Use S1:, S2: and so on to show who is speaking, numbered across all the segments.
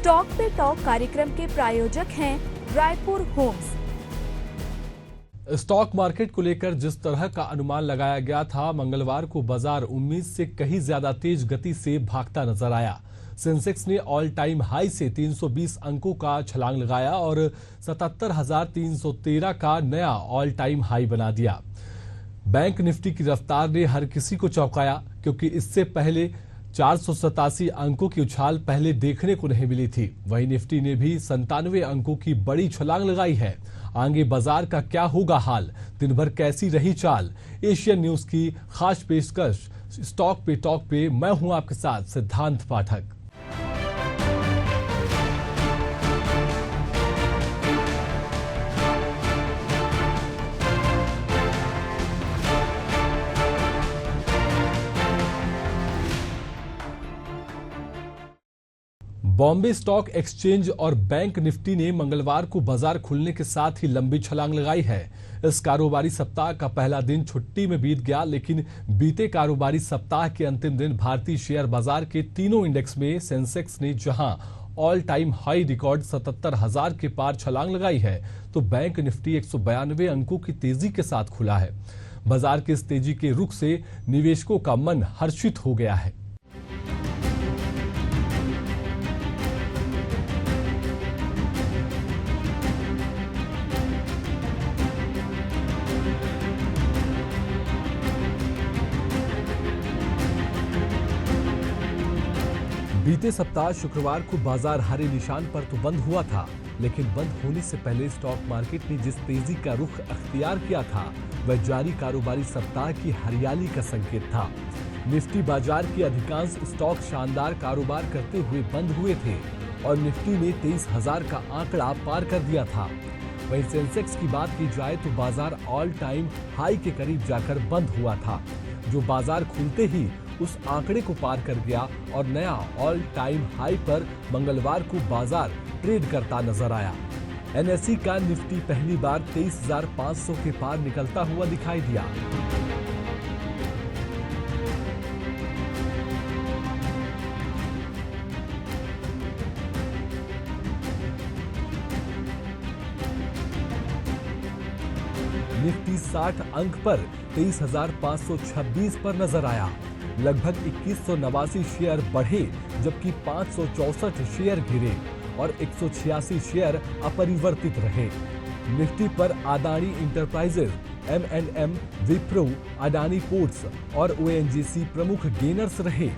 S1: Stock पे talk कार्यक्रम के प्रायोजक हैं रायपुर होम्स।
S2: स्टॉक मार्केट को लेकर जिस तरह का अनुमान लगाया गया था, मंगलवार को बाजार उम्मीद से कहीं ज्यादा तेज गति से भागता नजर आया। सेंसेक्स ने ऑल टाइम हाई से 320 अंकों का छलांग लगाया और 77,313 का नया ऑल टाइम हाई बना दिया। बैंक निफ्टी की रफ्तार ने हर किसी को चौंकाया, क्योंकि इससे पहले 487 अंकों की उछाल पहले देखने को नहीं मिली थी। वहीं निफ्टी ने भी 97 अंकों की बड़ी छलांग लगाई है। आगे बाजार का क्या होगा हाल, दिन भर कैसी रही चाल, एशियन न्यूज की खास पेशकश स्टॉक पे टॉक पे। मैं हूं आपके साथ सिद्धांत पाठक। बॉम्बे स्टॉक एक्सचेंज और बैंक निफ्टी ने मंगलवार को बाजार खुलने के साथ ही लंबी छलांग लगाई है। इस कारोबारी सप्ताह का पहला दिन छुट्टी में बीत गया, लेकिन बीते कारोबारी सप्ताह के अंतिम दिन भारतीय शेयर बाजार के तीनों इंडेक्स में सेंसेक्स ने जहां ऑल टाइम हाई रिकॉर्ड 77,000 के पार छलांग लगाई है, तो बैंक निफ्टी 192 अंकों की तेजी के साथ खुला है। बाजार की इस तेजी के रुख से निवेशकों का मन हर्षित हो गया है। बीते सप्ताह शुक्रवार को बाजार हरे निशान पर तो बंद हुआ था, लेकिन बंद होने से पहले स्टॉक मार्केट ने जिस तेजी का रुख अख्तियार किया था, वह जारी कारोबारी सप्ताह की हरियाली का संकेत था। निफ्टी बाजार की अधिकांश स्टॉक शानदार कारोबार करते हुए बंद हुए थे और निफ्टी ने 23,000 का आंकड़ा पार कर दिया था। वहीं सेंसेक्स की बात की जाए तो बाजार ऑल टाइम हाई के करीब जाकर बंद हुआ था, जो बाजार खुलते ही उस आंकड़े को पार कर गया और नया ऑल टाइम हाई पर मंगलवार को बाजार ट्रेड करता नजर आया। एनएसई का निफ्टी पहली बार 23,500 के पार निकलता हुआ दिखाई दिया। निफ्टी 60 अंक पर 23,526 पर नजर आया। लगभग 2189 शेयर बढ़े, जबकि 564 शेयर गिरे और 186 शेयर अपरिवर्तित रहे। निफ्टी पर Adani Enterprises, M&M, Wipro, Adani Ports और ONGC प्रमुख गेनर्स रहे,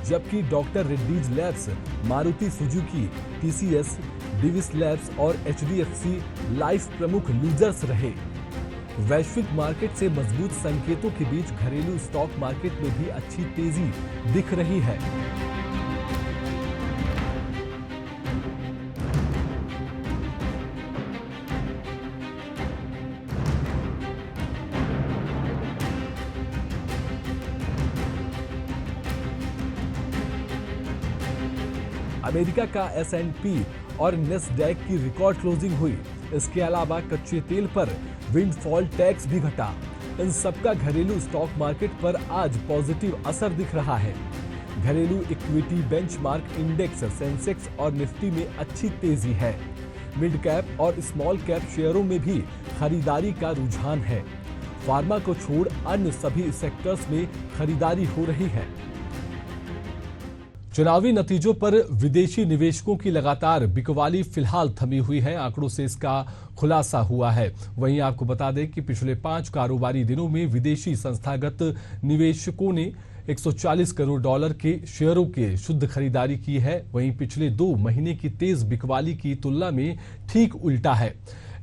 S2: जबकि Doctor Reddy's Labs, Maruti Suzuki, TCS, Divi's Labs और HDFC लाइफ प्रमुख लूजर्स रहे। वैश्विक मार्केट से मजबूत संकेतों के बीच घरेलू स्टॉक मार्केट में भी अच्छी तेजी दिख रही है। अमेरिका का S&P और नेस्डैक की रिकॉर्ड क्लोजिंग हुई। इसके अलावा कच्चे तेल पर विंडफॉल टैक्स भी घटा। इन सबका घरेलू स्टॉक मार्केट पर आज पॉजिटिव असर दिख रहा है। घरेलू इक्विटी बेंचमार्क इंडेक्स सेंसेक्स और निफ्टी में अच्छी तेजी है। मिड कैप और स्मॉल कैप शेयरों में भी खरीदारी का रुझान है। फार्मा को छोड़ अन्य सभी सेक्टर्स में खरीदारी हो रही है। चुनावी नतीजों पर विदेशी निवेशकों की लगातार बिकवाली फिलहाल थमी हुई है। आंकड़ों से इसका खुलासा हुआ है। वहीं आपको बता दें कि पिछले 5 कारोबारी दिनों में विदेशी संस्थागत निवेशकों ने 140 करोड़ डॉलर के शेयरों की शुद्ध खरीदारी की है। वहीं पिछले 2 महीने की तेज बिकवाली की तुलना में ठीक उल्टा है।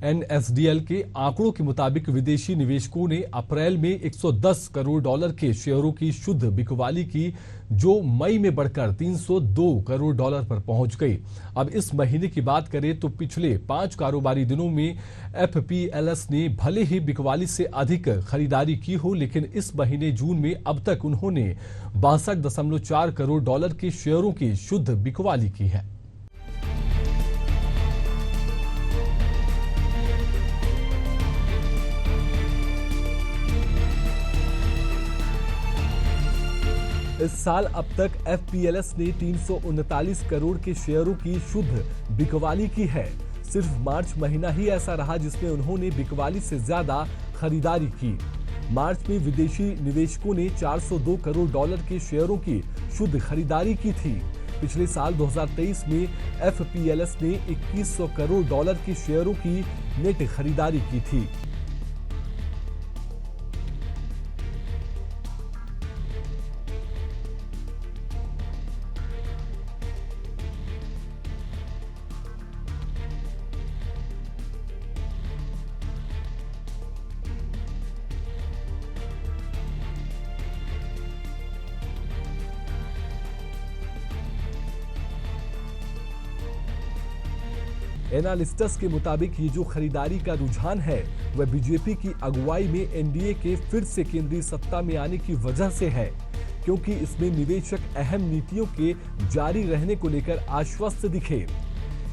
S2: NSDL के आंकड़ों के मुताबिक विदेशी निवेशकों ने अप्रैल में 110 करोड़ डॉलर के शेयरों की शुद्ध बिकवाली की, जो मई में बढ़कर 302 करोड़ डॉलर पर पहुंच गई। अब इस महीने की बात करें तो पिछले 5 कारोबारी दिनों में FPLS ने भले ही बिकवाली से अधिक खरीदारी की हो, लेकिन इस महीने जून में अब तक उन्होंने 62.4 करोड़ डॉलर के शेयरों की शुद्ध बिकवाली की है। इस साल अब तक एफपीएलएस ने 339 करोड़ के शेयरों की शुद्ध बिकवाली की है। सिर्फ मार्च महीना ही ऐसा रहा जिसमें उन्होंने बिकवाली से ज्यादा खरीदारी की। मार्च में विदेशी निवेशकों ने 402 करोड़ डॉलर के शेयरों की शुद्ध खरीदारी की थी। पिछले साल 2023 में एफपीएलएस ने 2100 करोड़ डॉलर के शेयरों की नेट खरीदारी की थी। एनालिस्ट्स के मुताबिक ये जो खरीदारी का रुझान है वह बीजेपी की अगुवाई में एनडीए के फिर से केंद्रीय सत्ता में आने की वजह से है, क्योंकि इसमें निवेशक अहम नीतियों के जारी रहने को लेकर आश्वस्त दिखे।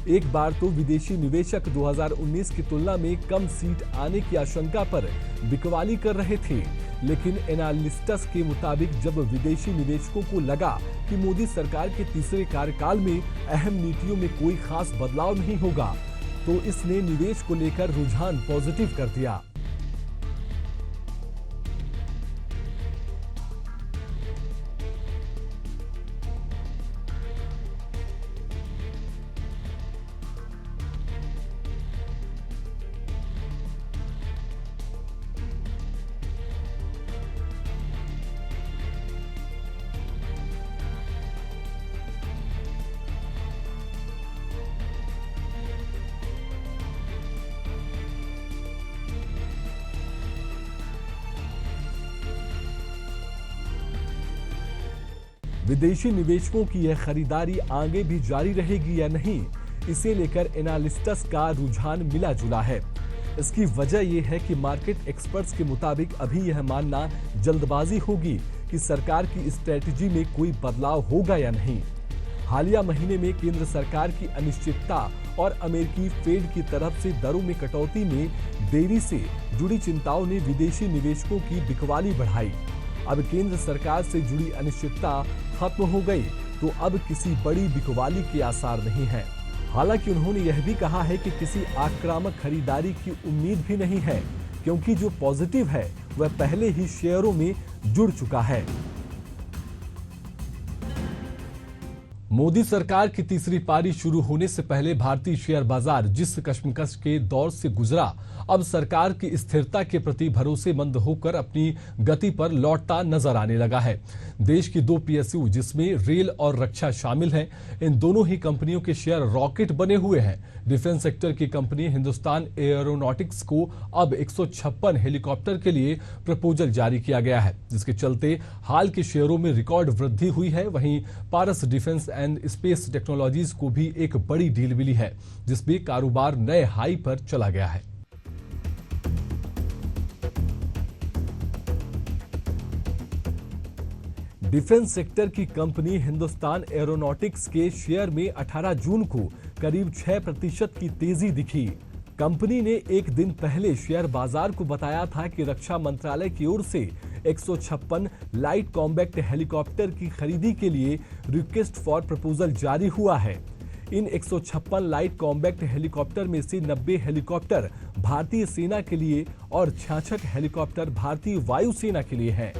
S2: एक बार तो विदेशी निवेशक 2019 की तुलना में कम सीट आने की आशंका पर बिकवाली कर रहे थे, लेकिन एनालिस्ट्स के मुताबिक जब विदेशी निवेशकों को लगा कि मोदी सरकार के तीसरे कार्यकाल में अहम नीतियों में कोई खास बदलाव नहीं होगा, तो इसने निवेश को लेकर रुझान पॉजिटिव कर दिया। विदेशी निवेशकों की यह खरीदारी आगे भी जारी रहेगी या नहीं, इसे लेकर एनालिस्ट्स का रुझान मिला जुला है। इसकी वजह यह है कि मार्केट एक्सपर्ट्स के मुताबिक अभी यह मानना जल्दबाजी होगी कि सरकार की स्ट्रेटजी में कोई बदलाव होगा या नहीं। हालिया महीने में केंद्र सरकार की अनिश्चितता और अमेरिकी फेड की तरफ से दरों में कटौती में देरी से जुड़ी चिंताओं ने विदेशी निवेशकों की बिकवाली बढ़ाई। अब केंद्र सरकार से जुड़ी अनिश्चितता खत्म हो गई तो अब किसी बड़ी बिकवाली के आसार नहीं है। हालांकि उन्होंने यह भी कहा है कि किसी आक्रामक खरीदारी की उम्मीद भी नहीं है, क्योंकि जो पॉजिटिव है वह पहले ही शेयरों में जुड़ चुका है। मोदी सरकार की तीसरी पारी शुरू होने से पहले भारतीय शेयर बाजार जिस कशमकश के दौर से गुजरा, अब सरकार की स्थिरता के प्रति भरोसेमंद होकर अपनी गति पर लौटता नजर आने लगा है। देश की दो पीएसयू जिसमें रेल और रक्षा शामिल हैं, इन दोनों ही कंपनियों के शेयर रॉकेट बने हुए हैं। डिफेंस सेक्टर की कंपनी हिंदुस्तान एरोनॉटिक्स को अब 156 हेलीकॉप्टर के लिए प्रपोजल जारी किया गया है, जिसके चलते हाल के शेयरों में रिकॉर्ड वृद्धि हुई है। वहीं पारस डिफेंस एंड स्पेस टेक्नोलॉजीज को भी एक बड़ी डील मिली है, जिसमें कारोबार नए हाई पर चला गया है। डिफेंस सेक्टर की कंपनी हिंदुस्तान एरोनॉटिक्स के शेयर में 18 जून को करीब 6% की तेजी दिखी। कंपनी ने एक दिन पहले शेयर बाजार को बताया था कि रक्षा मंत्रालय की ओर से 156 लाइट कॉम्बैक्ट हेलीकॉप्टर की खरीदी के लिए रिक्वेस्ट फॉर प्रपोजल जारी हुआ है। इन 156 लाइट कॉम्बैक्ट हेलीकॉप्टर में से 90 हेलीकॉप्टर भारतीय सेना के लिए और 66 हेलीकॉप्टर भारतीय वायुसेना के लिए हैं।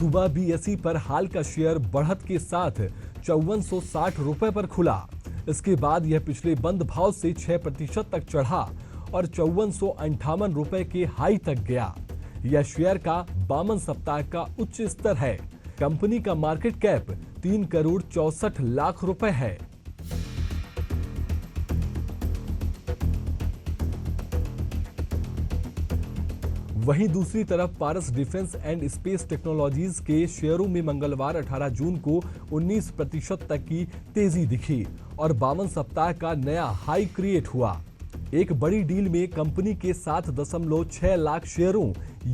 S2: सुबह बीएसई पर हाल का शेयर बढ़त के साथ 5460 रुपए पर खुला। इसके बाद यह पिछले बंद भाव से 6% तक चढ़ा और 5458 रुपए के हाई तक गया। यह शेयर का 52 सप्ताह का उच्च स्तर है। कंपनी का मार्केट कैप 3 करोड़ 64 लाख रुपए है। वहीं दूसरी तरफ पारस डिफेंस एंड स्पेस टेक्नोलॉजीज के शेयरों में मंगलवार 18 जून को 19% तक की तेजी दिखी और 52 सप्ताह का नया हाई क्रिएट हुआ। एक बड़ी डील में कंपनी के 7.6 लाख शेयरों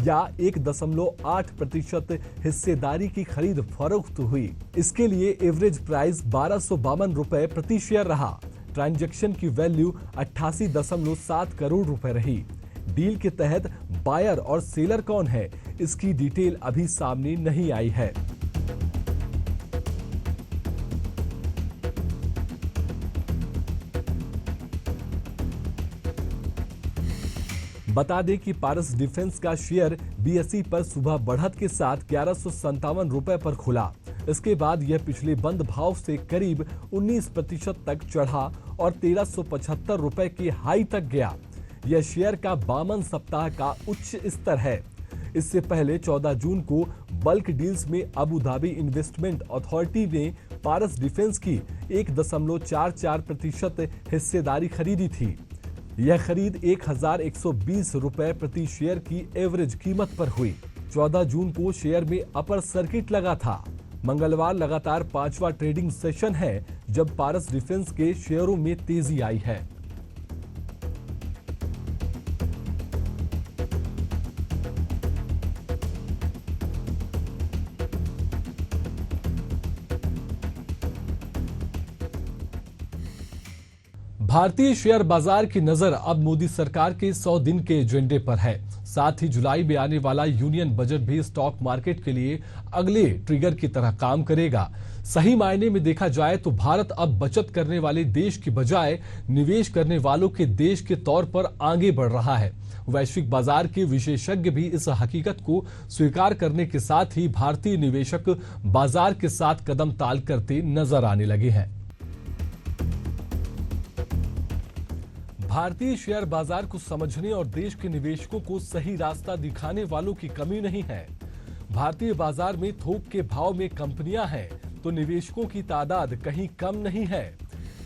S2: या 1.8% हिस्सेदारी की खरीद फरोख्त हुई। इसके लिए एवरेज प्राइस 1252 रुपए प्रति शेयर रहा। ट्रांजैक्शन की वैल्यू 88.7 करोड़ रुपए रही। डील के तहत बायर और सेलर कौन है, इसकी डिटेल अभी सामने नहीं आई है। बता दें कि पारस डिफेंस का शेयर बीएसई पर सुबह बढ़त के साथ 1157 रुपए पर खुला। इसके बाद यह पिछले बंद भाव से करीब 19% तक चढ़ा और 1375 रुपए के हाई तक गया। यह शेयर का 52 सप्ताह का उच्च स्तर है। इससे पहले 14 जून को बल्क डील्स में अबू धाबी इन्वेस्टमेंट अथॉरिटी ने पारस डिफेंस की 1.44% हिस्सेदारी खरीदी थी। यह खरीद 1120 रुपए प्रति शेयर की एवरेज कीमत पर हुई। 14 जून को शेयर में अपर सर्किट लगा था। मंगलवार लगातार 5वां ट्रेडिंग सेशन है जब पारस डिफेंस के शेयरों में तेजी आई है। भारतीय शेयर बाजार की नजर अब मोदी सरकार के 100 दिन के एजेंडे पर है। साथ ही जुलाई में आने वाला यूनियन बजट भी स्टॉक मार्केट के लिए अगले ट्रिगर की तरह काम करेगा। सही मायने में देखा जाए तो भारत अब बचत करने वाले देश की बजाय निवेश करने वालों के देश के तौर पर आगे बढ़ रहा है। वैश्विक बाजार के विशेषज्ञ भी इस हकीकत को स्वीकार करने के साथ ही भारतीय निवेशक बाजार के साथ कदम ताल करते नजर आने लगे हैं। भारतीय शेयर बाजार को समझने और देश के निवेशकों को सही रास्ता दिखाने वालों की कमी नहीं है। भारतीय बाजार में थोक के भाव में कंपनियां हैं तो निवेशकों की तादाद कहीं कम नहीं है।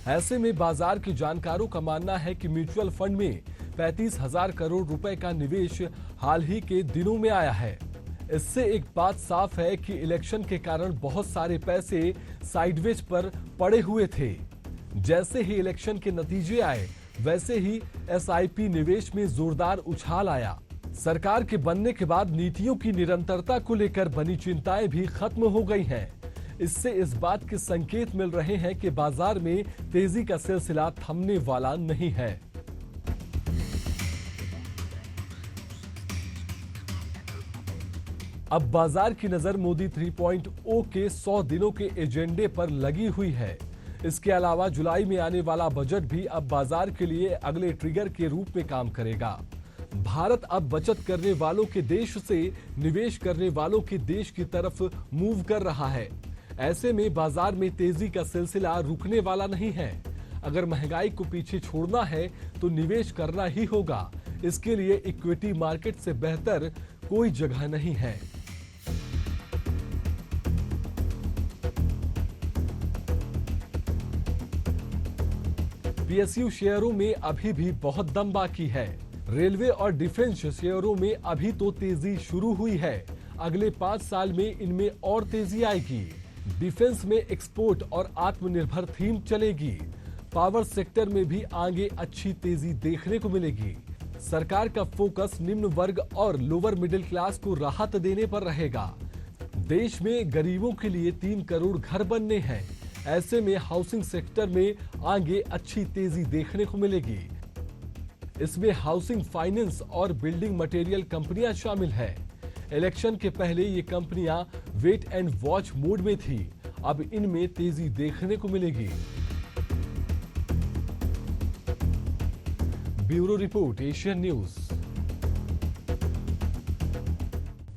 S2: ऐसे में बाजार के जानकारों का मानना है कि म्यूचुअल फंड में 35,000 करोड़ रुपए का निवेश हाल ही के दिनों में आया है। इससे एक बात साफ है कि इलेक्शन के कारण बहुत सारे पैसे साइडवेज पर पड़े हुए थे। जैसे ही इलेक्शन के नतीजे आए वैसे ही एसआईपी निवेश में जोरदार उछाल आया। सरकार के बनने के बाद नीतियों की निरंतरता को लेकर बनी चिंताएं भी खत्म हो गई हैं। इससे इस बात के संकेत मिल रहे हैं कि बाजार में तेजी का सिलसिला थमने वाला नहीं है। अब बाजार की नजर मोदी 3.0 के 100 दिनों के एजेंडे पर लगी हुई है। इसके अलावा जुलाई में आने वाला बजट भी अब बाजार के लिए अगले ट्रिगर के रूप में काम करेगा। भारत अब बचत करने वालों के देश से निवेश करने वालों के देश की तरफ मूव कर रहा है। ऐसे में बाजार में तेजी का सिलसिला रुकने वाला नहीं है। अगर महंगाई को पीछे छोड़ना है तो निवेश करना ही होगा। इसके लिए इक्विटी मार्केट से बेहतर कोई जगह नहीं है। पीएसयू शेयरों में अभी भी बहुत दम बाकी है। रेलवे और डिफेंस शेयरों में अभी तो तेजी शुरू हुई है। अगले 5 साल में इनमें और तेजी आएगी। डिफेंस में एक्सपोर्ट और आत्मनिर्भर थीम चलेगी। पावर सेक्टर में भी आगे अच्छी तेजी देखने को मिलेगी। सरकार का फोकस निम्न वर्ग और लोअर मिडिल क्लास को राहत देने पर रहेगा। देश में गरीबों के लिए 3 करोड़ घर बनने हैं। ऐसे में हाउसिंग सेक्टर में आगे अच्छी तेजी देखने को मिलेगी। इसमें हाउसिंग फाइनेंस और बिल्डिंग मटेरियल कंपनियां शामिल हैं। इलेक्शन के पहले ये कंपनियां वेट एंड वॉच मोड में थी। अब इनमें तेजी देखने को मिलेगी। Bureau report, Asian news.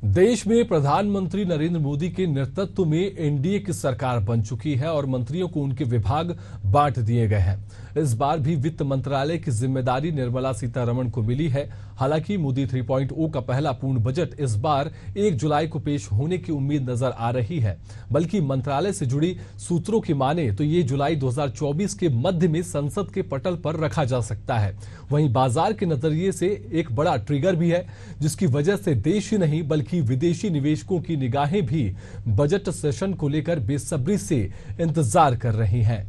S2: देश में प्रधानमंत्री नरेंद्र मोदी के नेतृत्व में एनडीए की सरकार बन चुकी है और मंत्रियों को उनके विभाग बांट दिए गए हैं। इस बार भी वित्त मंत्रालय की जिम्मेदारी निर्मला सीतारमण को मिली है। हालांकि मोदी 3.0 का पहला पूर्ण बजट इस बार 1 जुलाई को पेश होने की उम्मीद नजर आ रही है। बल्कि मंत्रालय से जुड़ी सूत्रों की माने तो ये जुलाई 2024 के मध्य में संसद के पटल पर रखा जा सकता है। वहीं बाजार के नजरिए से एक बड़ा ट्रिगर भी है, जिसकी वजह से देश ही नहीं बल्कि विदेशी निवेशकों की निगाहें भी बजट सेशन को लेकर बेसब्री से इंतजार कर रही हैं।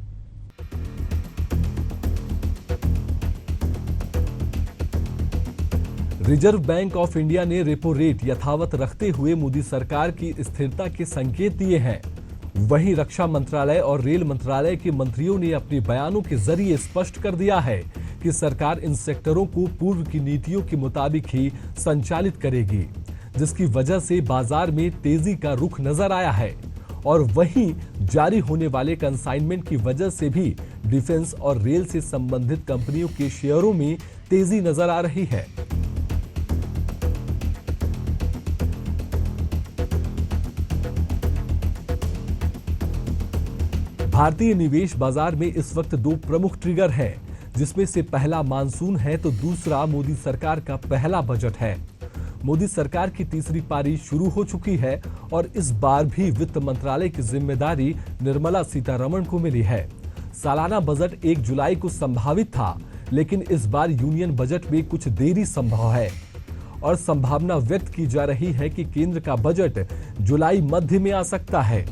S2: रिजर्व बैंक ऑफ इंडिया ने रेपो रेट यथावत रखते हुए मोदी सरकार की स्थिरता के संकेत दिए हैं। वहीं रक्षा मंत्रालय और रेल मंत्रालय के मंत्रियों ने अपने बयानों के जरिए स्पष्ट कर दिया है कि सरकार इन सेक्टरों को पूर्व की नीतियों के मुताबिक ही संचालित करेगी, जिसकी वजह से बाजार में तेजी का रुख नजर आया है। और वहीं जारी होने वाले कंसाइनमेंट की वजह से भी डिफेंस और रेल से संबंधित कंपनियों के शेयरों में तेजी नजर आ रही है। भारतीय निवेश बाजार में इस वक्त दो प्रमुख ट्रिगर हैं, जिसमें से पहला मानसून है तो दूसरा मोदी सरकार का पहला बजट है। मोदी सरकार की तीसरी पारी शुरू हो चुकी है और इस बार भी वित्त मंत्रालय की जिम्मेदारी निर्मला सीतारमण को मिली है। सालाना बजट 1 जुलाई को संभावित था, लेकिन इस बार यूनियन बजट में कुछ देरी संभव है और संभावना व्यक्त की जा रही है कि केंद्र का बजट जुलाई मध्य में आ सकता है।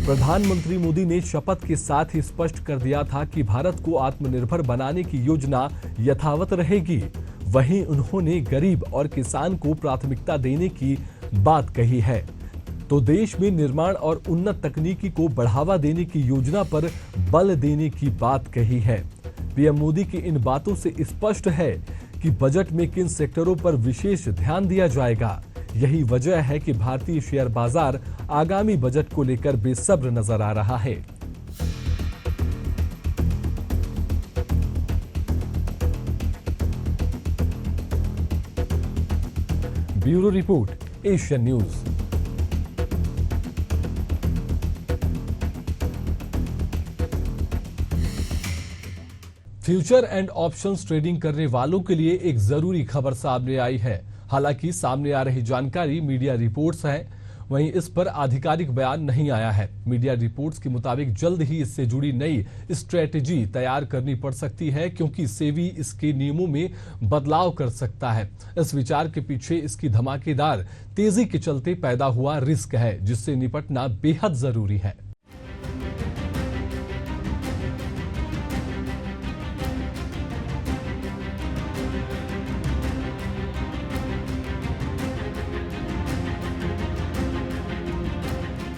S2: प्रधानमंत्री मोदी ने शपथ के साथ ही स्पष्ट कर दिया था कि भारत को आत्मनिर्भर बनाने की योजना यथावत रहेगी। वहीं उन्होंने गरीब और किसान को प्राथमिकता देने की बात कही है, तो देश में निर्माण और उन्नत तकनीकी को बढ़ावा देने की योजना पर बल देने की बात कही है। पीएम मोदी की इन बातों से स्पष्ट है कि बजट में किन सेक्टरों पर विशेष ध्यान दिया जाएगा। यही वजह है कि भारतीय शेयर बाजार आगामी बजट को लेकर बेसब्र नजर आ रहा है। Bureau report, Asian news. Future and options trading करने वालों के लिए एक जरूरी खबर सामने आई है। हालांकि सामने आ रही जानकारी मीडिया रिपोर्ट्स है, वहीं इस पर आधिकारिक बयान नहीं आया है। मीडिया रिपोर्ट्स के मुताबिक जल्द ही इससे जुड़ी नई स्ट्रेटेजी तैयार करनी पड़ सकती है, क्योंकि सेबी इसके नियमों में बदलाव कर सकता है। इस विचार के पीछे इसकी धमाकेदार तेजी के चलते पैदा हुआ रिस्क है, जिससे निपटना बेहद जरूरी है।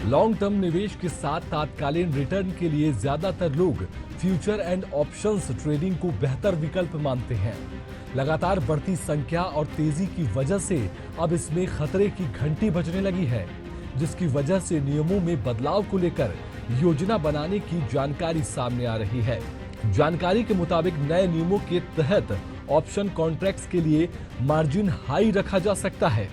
S2: लॉन्ग टर्म निवेश के साथ तात्कालिक रिटर्न के लिए ज्यादातर लोग फ्यूचर एंड ऑप्शंस ट्रेडिंग को बेहतर विकल्प मानते हैं। लगातार बढ़ती संख्या और तेजी की वजह से अब इसमें खतरे की घंटी बजने लगी है, जिसकी वजह से नियमों में बदलाव को लेकर योजना बनाने की जानकारी सामने आ रही है। जानकारी के मुताबिक नए नियमों के तहत ऑप्शन कॉन्ट्रैक्ट्स के लिए मार्जिन हाई रखा जा सकता है।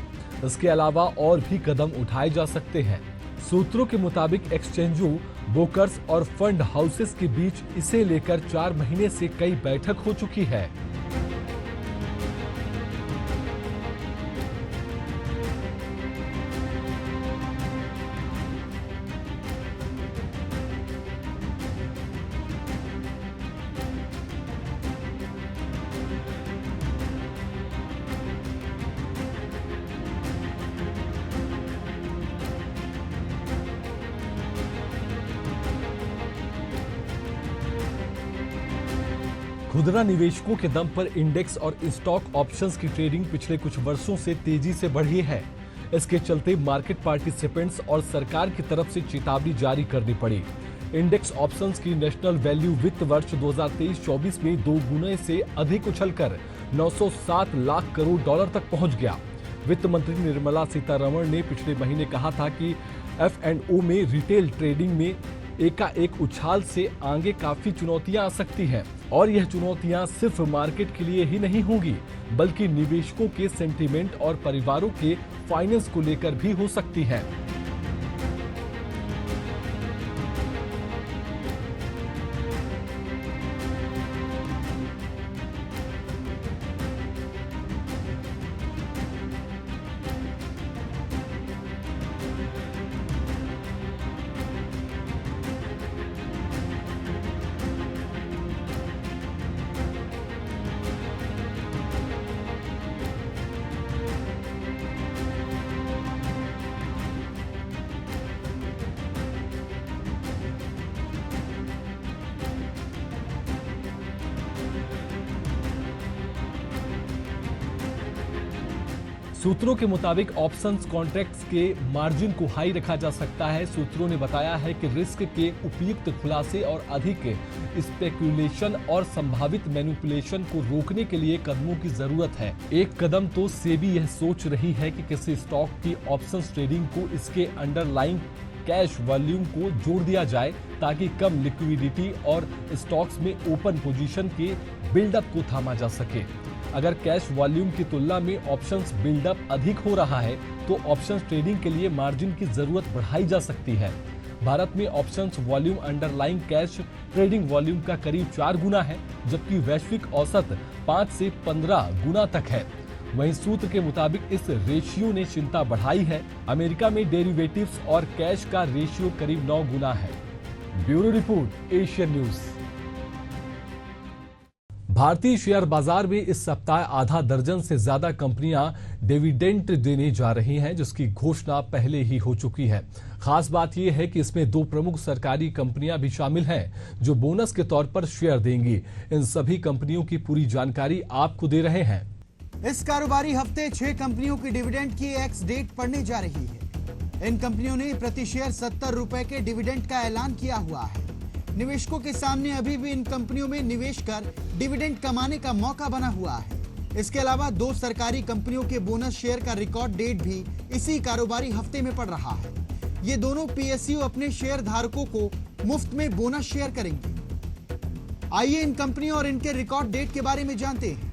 S2: इसके अलावा और भी कदम उठाए जा सकते हैं। सूत्रों के मुताबिक एक्सचेंजों, ब्रोकर्स और फंड हाउसेस के बीच इसे लेकर 4 महीने से कई बैठक हो चुकी है। खुदरा निवेशकों के दम पर इंडेक्स और स्टॉक ऑप्शंस की ट्रेडिंग पिछले कुछ वर्षों से तेजी से बढ़ी है। इसके चलते मार्केट पार्टिसिपेंट्स और सरकार की तरफ से चेतावनी जारी करनी पड़ी। इंडेक्स ऑप्शंस की नेशनल वैल्यू वित्त वर्ष 2023-24 में 2 गुने से अधिक उछलकर 907 लाख करोड़ डॉलर तक पहुंच गया। वित्त मंत्री निर्मला सीतारमण ने पिछले महीने कहा था कि F&O में रिटेल ट्रेडिंग में एकाएक उछाल से आगे काफी चुनौतियां आ सकती हैं और यह चुनौतियां सिर्फ मार्केट के लिए ही नहीं होंगी, बल्कि निवेशकों के सेंटीमेंट और परिवारों के फाइनेंस को लेकर भी हो सकती हैं। सूत्रों के मुताबिक ऑप्शंस कॉन्ट्रैक्ट्स के मार्जिन को हाई रखा जा सकता है। सूत्रों ने बताया है कि रिस्क के उपयुक्त खुलासे और अधिक स्पेकुलेशन और संभावित मैनिपुलेशन को रोकने के लिए कदमों की जरूरत है। एक कदम तो सेबी यह सोच रही है कि किसी स्टॉक की ऑप्शंस ट्रेडिंग को इसके अंडरलाइंग कैश वॉल्यूम को जोड़ दिया जाए ताकि कम लिक्विडिटी और स्टॉक्स में ओपन पोजीशन के बिल्डअप को थामा जा सके। अगर कैश वॉल्यूम की तुलना में ऑप्शंस बिल्डअप अधिक हो रहा है तो ऑप्शंस ट्रेडिंग के लिए मार्जिन की जरूरत बढ़ाई जा सकती है। भारत में options volume underlying cash trading volume का करीब 4 गुना है, जबकि वैश्विक औसत 5 से 15 गुना तक है। वहीं सूत्र के मुताबिक इस रेशियो ने चिंता बढ़ाई है। अमेरिका में डेरिवेटिव्स और कैश का रेशियो करीब 9 गुना है। Bureau report, Asian news. भारतीय शेयर बाजार में इस सप्ताह आधा दर्जन से ज्यादा कंपनियां डिविडेंड देने जा रही हैं, जिसकी घोषणा पहले ही हो चुकी है। खास बात यह है कि इसमें 2 प्रमुख सरकारी कंपनियां भी शामिल हैं जो बोनस के तौर पर शेयर देंगी। इन सभी कंपनियों की पूरी जानकारी आपको दे रहे हैं।
S3: इस कारोबारी हफ्ते 6 कंपनियों की डिविडेंड की एक्स डेट पड़ने जा रही है। इन कंपनियों ने प्रति शेयर 70 रुपए के डिविडेंड का ऐलान किया हुआ है। निवेशकों के सामने अभी भी इन कंपनियों में निवेश कर डिविडेंड कमाने का मौका बना हुआ है। इसके अलावा 2 सरकारी कंपनियों के बोनस शेयर का रिकॉर्ड डेट भी इसी कारोबारी हफ्ते में पड़ रहा है। ये दोनों पीएसयू अपने शेयर धारकों को मुफ्त में बोनस शेयर करेंगे। आइए इन कंपनियों और इनके रिकॉर्ड डेट के बारे में जानते हैं।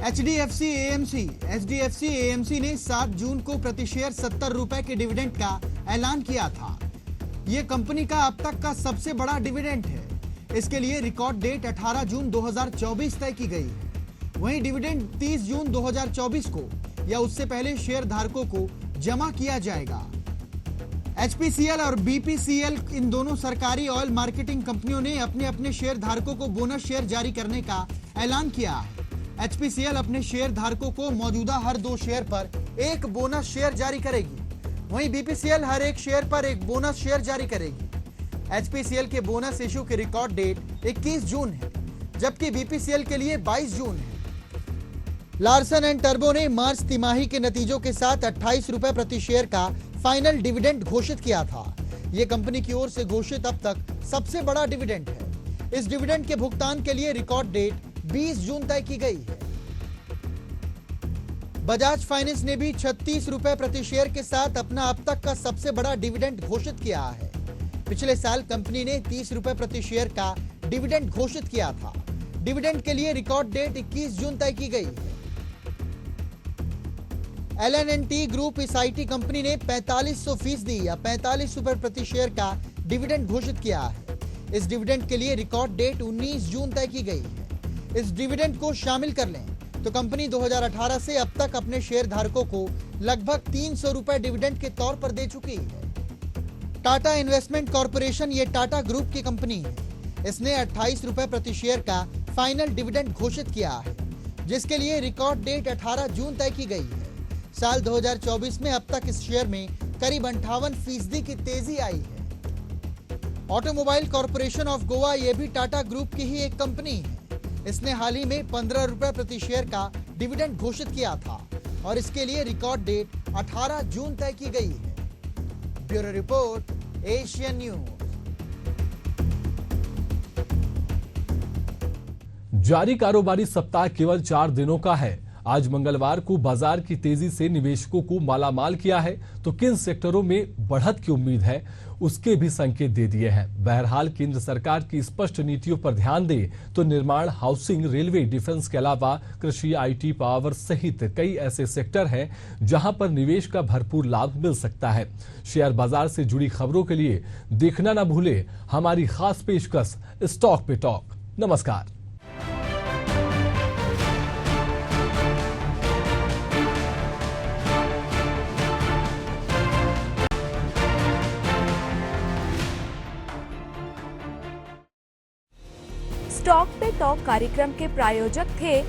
S3: HDFC AMC ने 7 जून को प्रति शेयर 70 रुपए के डिविडेंड का ऐलान किया था। यह कंपनी का अब तक का सबसे बड़ा डिविडेंड है। इसके लिए रिकॉर्ड डेट 18 जून 2024 तय की गई है। वहीं डिविडेंड 30 जून 2024 को या उससे पहले शेयर धारकों को जमा किया जाएगा। HPCL और BPCL इन दोनों सरकारी ऑयल मार्केटिंग कंपनियों ने अपने अपने शेयर धारकों को बोनस शेयर जारी करने का ऐलान किया है। HPCL अपने शेयर धारकों को मौजूदा हर 2 शेयर पर 1 बोनस शेयर जारी करेगी। वहीं BPCL हर 1 शेयर पर 1 बोनस शेयर जारी करेगी। HPCL के बोनस इशू की रिकॉर्ड डेट 21 जून है, जबकि BPCL के लिए 22 जून है। लार्सन एंड टर्बो ने मार्च तिमाही के नतीजों के साथ 28 रुपए प्रति शेयर का फाइनल डिविडेंड घोषित किया था। यह कंपनी की ओर से घोषित अब तक सबसे बड़ा डिविडेंड है। इस डिविडेंड के भुगतान के लिए रिकॉर्ड डेट 20 जून तय की गई है। बजाज फाइनेंस ने भी 36 रुपए प्रति शेयर के साथ अपना अब तक का सबसे बड़ा डिविडेंड घोषित किया है। पिछले साल कंपनी ने 30 रुपए प्रति शेयर का डिविडेंड घोषित किया था। डिविडेंड के लिए रिकॉर्ड डेट 21 जून तय की गई है। L&T ग्रुप इस IT कंपनी ने 4500% या 45 रुपए प्रति शेयर का डिविडेंड घोषित किया है। इस डिविडेंड के लिए रिकॉर्ड डेट 19 जून तय की गई है। इस डिविडेंड को शामिल कर लें तो कंपनी 2018 से अब तक अपने शेयर धारकों को लगभग 300 रुपए डिविडेंड के तौर पर दे चुकी है। टाटा इन्वेस्टमेंट कॉर्पोरेशन ये टाटा ग्रुप की कंपनी है। इसने 28 रुपए प्रति शेयर का फाइनल डिविडेंड घोषित किया है, जिसके लिए रिकॉर्ड डेट 18 जून तय की गई है। साल 2024 में अब तक इस शेयर में करीब 58% की तेजी आई है। ऑटोमोबाइल कॉर्पोरेशन ऑफ गोवा ये भी टाटा ग्रुप की ही एक कंपनी है। इसने हाल ही में 15 रुपए प्रति शेयर का डिविडेंड घोषित किया था और इसके लिए रिकॉर्ड डेट 18 जून तय की गई है। Bureau report, Asian news.
S2: जारी कारोबारी सप्ताह केवल 4 दिनों का है। आज मंगलवार को बाजार की तेजी से निवेशकों को मालामाल किया है, तो किन सेक्टरों में बढ़त की उम्मीद है उसके भी संकेत दे दिए हैं। बहरहाल केंद्र सरकार की स्पष्ट नीतियों पर ध्यान दे तो निर्माण, हाउसिंग, रेलवे, डिफेंस के अलावा कृषि, IT, पावर सहित कई ऐसे सेक्टर हैं जहां पर निवेश का भरपूर लाभ मिल सकता है। शेयर बाजार से जुड़ी खबरों के लिए देखना न भूले हमारी खास पेशकश स्टॉक पे टॉक। नमस्कार।
S1: स्टॉक पे टॉक कार्यक्रम के प्रायोजक थे